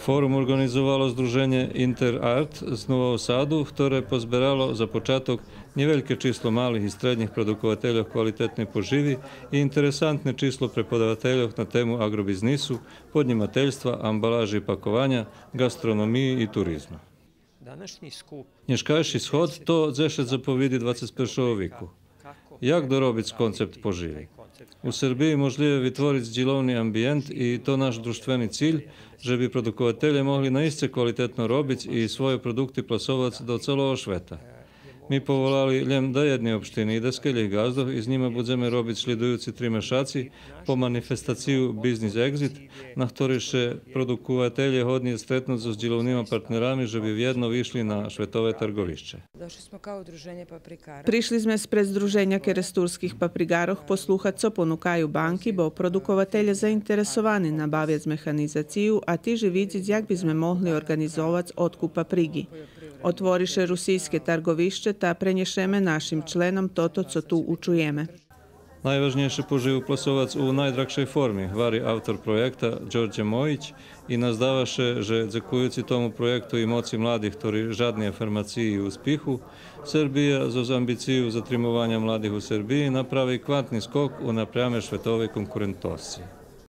Forum organizovalo Združenje Interart z Nového Sadu, ktoré pozberalo za počatok neveľké číslo malých i strednjih produkovateljov kvalitetne poživi i interesantne číslo prepodavateljov na temu agrobiznisu, podnimateljstva, ambalaži i pakovanja, gastronomiji i turizma. Nješkajši shod to zešet zapovidi 21. viku. Jak dorobiť koncept poživi? U Srbiji možljive vytvoriť zdjelovni ambijent i to naš društveni cilj, že bi produkovatelje mogli na iste kvalitetno robiť i svoje produkty plasovať do celého sveta. Mi povolali ljem da jedni opštini i da skeljih gazdov i s njima budzeme robiť slidujući 3 mešaci po manifestaciju Business Exit, na ktorý še produkovatelje hodnije stretnúť so zdjelovnima partnerami, že bi vjedno višli na švetové trgovišće. Prišli sme spred Združenja keresturskih paprigaroh posluhat, co ponukaju banki, bo produkovatelje zainteresovani nabavjať mehanizaciju, a tiži vidjeti jak bi sme mohli organizovať otkup paprigi. Otvoriše rusijske targovišće, ta prenješeme našim členom toto, co tu učujeme. Najvažnejše poživu plasovac u najdragšej formi, vari autor projekta Đorđe Mojić i nazdavaše, že dzekujući tomu projektu i moci mladih, ktorí žadni afirmaciji i uspihu, Srbija z ambiciju zatrimovanja mladih u Srbiji napravi kvantni skok u naprijame švetove konkurentosije.